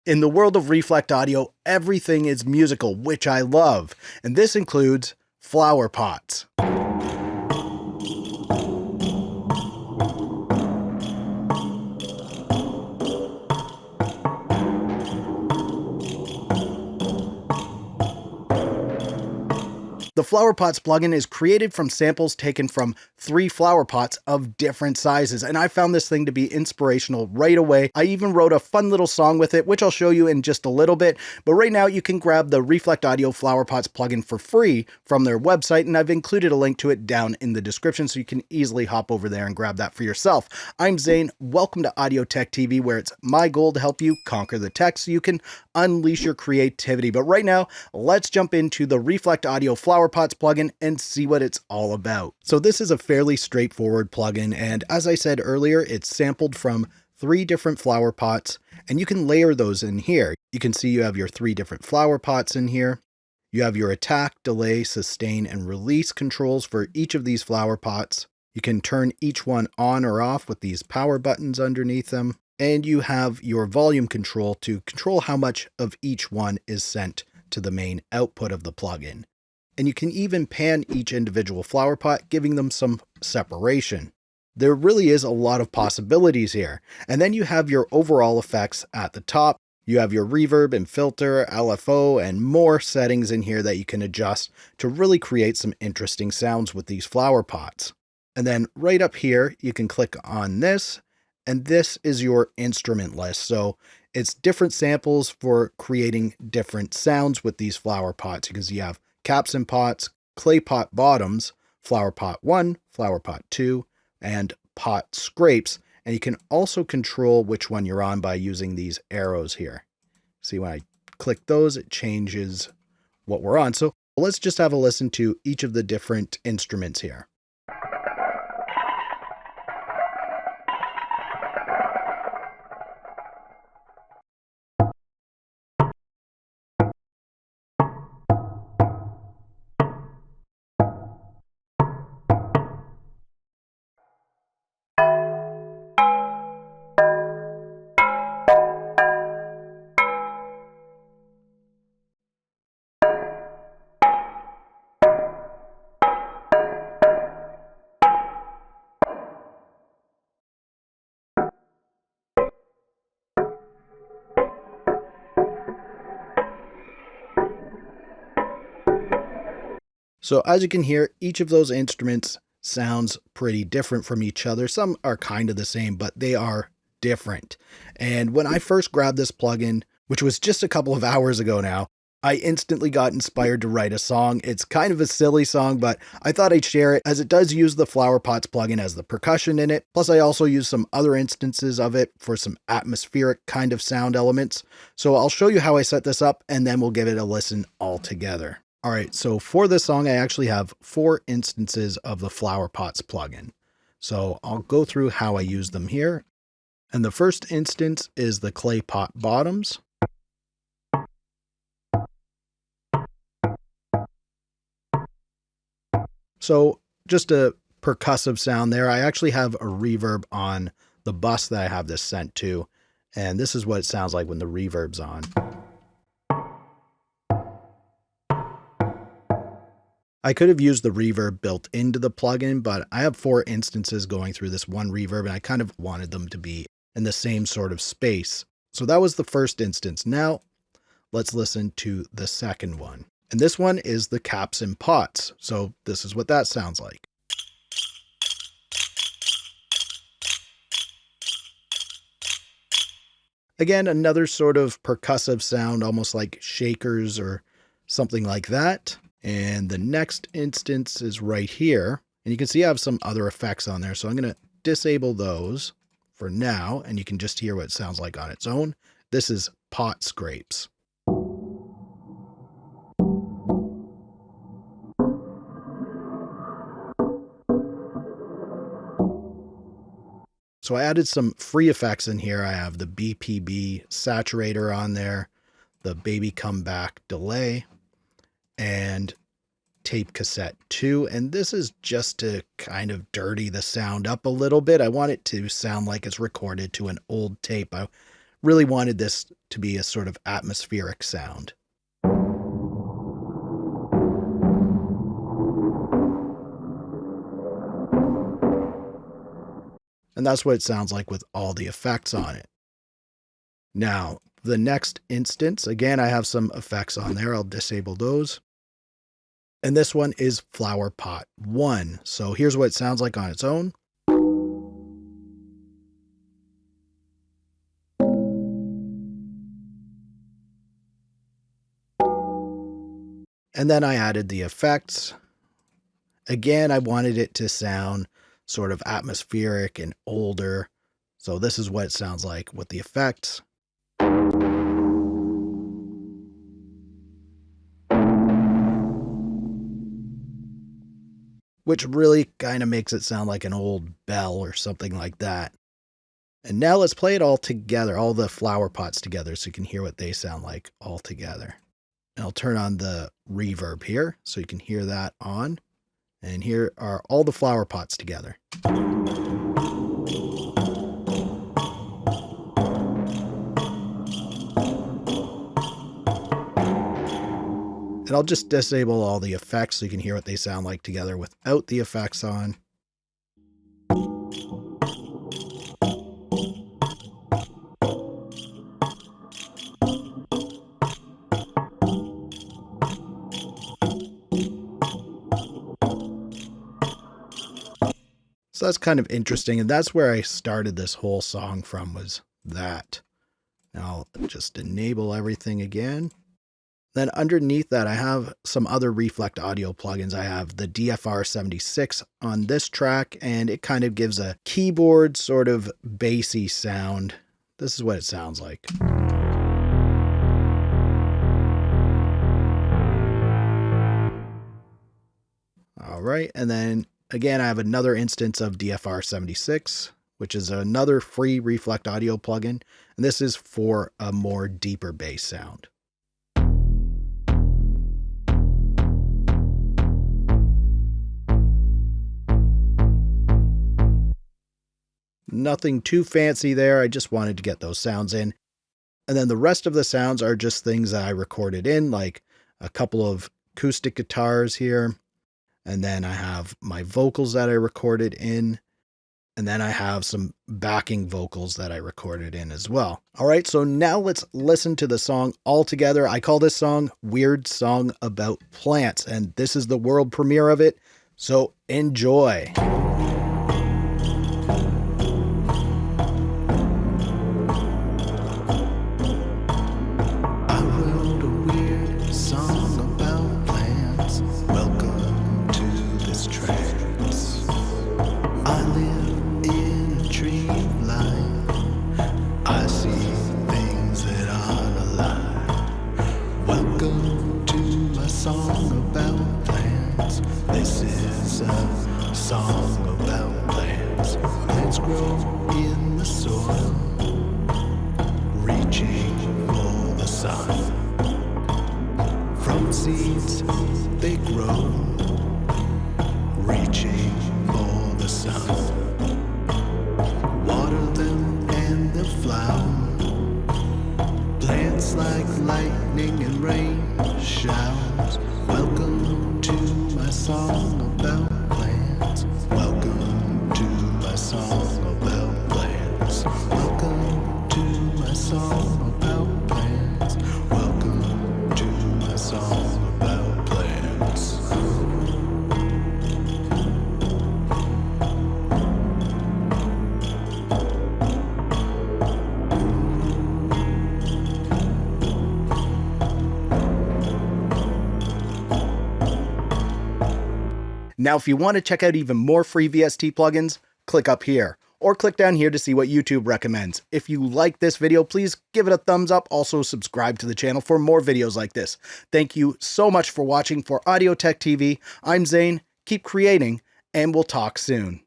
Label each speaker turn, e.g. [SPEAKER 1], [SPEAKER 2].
[SPEAKER 1] In the world of Reflect Audio, everything is musical, which I love, and this includes flower pots. The Flower Pots plugin is created from samples taken from 3 flower pots of different sizes, and I found this thing to be inspirational right away. I even wrote a fun little song with it, which I'll show you in just a little bit, but right now you can grab the Reflect Audio Flower Pots plugin for free from their website, and I've included a link to it down in the description so you can easily hop over there and grab that for yourself. I'm Zane, welcome to Audio Tech TV, where it's my goal to help you conquer the tech so you can unleash your creativity. But right now, let's jump into the Reflect Audio Flower Pots plugin and see what it's all about. So this is a fairly straightforward plugin, and as I said earlier, it's sampled from 3 different flower pots, and you can layer those in here. You can see you have your 3 different flower pots in here. You have your attack, delay, sustain, and release controls for each of these flower pots. You can turn each one on or off with these power buttons underneath them. And you have your volume control to control how much of each one is sent to the main output of the plugin. And you can even pan each individual flower pot, giving them some separation. There really is a lot of possibilities here. And then you have your overall effects at the top. You have your reverb and filter, LFO, and more settings in here that you can adjust to really create some interesting sounds with these flower pots. And then right up here, you can click on this, and this is your instrument list. So it's different samples for creating different sounds with these flower pots, because you have caps and pots, clay pot bottoms, flower pot 1, flower pot 2, and pot scrapes. And you can also control which one you're on by using these arrows here. See, when I click those, it changes what we're on. So let's just have a listen to each of the different instruments here. So as you can hear, each of those instruments sounds pretty different from each other. Some are kind of the same, but they are different. And when I first grabbed this plugin, which was just a couple of hours ago now, I instantly got inspired to write a song. It's kind of a silly song, but I thought I'd share it as it does use the Flower Pots plugin as the percussion in it. Plus, I also use some other instances of it for some atmospheric kind of sound elements. So I'll show you how I set this up, and then we'll give it a listen all together. All right, so for this song, I actually have 4 instances of the Flower Pots plugin. So I'll go through how I use them here. And the first instance is the clay pot bottoms. So just a percussive sound there. I actually have a reverb on the bus that I have this sent to. And this is what it sounds like when the reverb's on. I could have used the reverb built into the plugin, but I have 4 instances going through this one reverb, and I kind of wanted them to be in the same sort of space. So that was the first instance. Now let's listen to the second one. And this one is the caps and pots. So this is what that sounds like. Again, another sort of percussive sound, almost like shakers or something like that. And the next instance is right here. And you can see I have some other effects on there. So I'm going to disable those for now. And you can just hear what it sounds like on its own. This is pot scrapes. So I added some free effects in here. I have the BPB saturator on there, the baby comeback delay, and tape cassette 2. And this is just to kind of dirty the sound up a little bit. I want it to sound like it's recorded to an old tape. I really wanted this to be a sort of atmospheric sound. And that's what it sounds like with all the effects on it. Now, the next instance, again, I have some effects on there. I'll disable those. And this one is Flower Pot 1. So here's what it sounds like on its own. And then I added the effects. Again, I wanted it to sound sort of atmospheric and older. So this is what it sounds like with the effects. Which really kind of makes it sound like an old bell or something like that. And now let's play it all together, all the flower pots together, so you can hear what they sound like all together. And I'll turn on the reverb here so you can hear that on. And here are all the flower pots together. And I'll just disable all the effects so you can hear what they sound like together without the effects on. So that's kind of interesting, and that's where I started this whole song from, was that. Now I'll just enable everything again. Then underneath that, I have some other Reflect Audio plugins. I have the DFR76 on this track, and it kind of gives a keyboard sort of bassy sound. This is what it sounds like. All right, and then again, I have another instance of DFR76, which is another free Reflect Audio plugin, and this is for a more deeper bass sound. Nothing too fancy there, I just wanted to get those sounds in. And then the rest of the sounds are just things that I recorded in, like a couple of acoustic guitars here. And then I have my vocals that I recorded in. And then I have some backing vocals that I recorded in as well. All right, so now let's listen to the song all together. I call this song Weird Song About Plants, and this is the world premiere of it. So enjoy.
[SPEAKER 2] Song about plants. Plants grow in the soil, reaching for the sun. From seeds they grow, reaching for the sun. Water them and they'll flower. Plants like lightning and rain showers. Welcome to my song about plants. Welcome to my song about plants. Welcome to my song about plants. Welcome to my song about plants.
[SPEAKER 1] Now, if you want to check out even more free VST plugins, click up here, or click down here to see what YouTube recommends. If you like this video, please give it a thumbs up. Also, subscribe to the channel for more videos like this. Thank you so much for watching. For Audio Tech TV, I'm Zane. Keep creating, and we'll talk soon.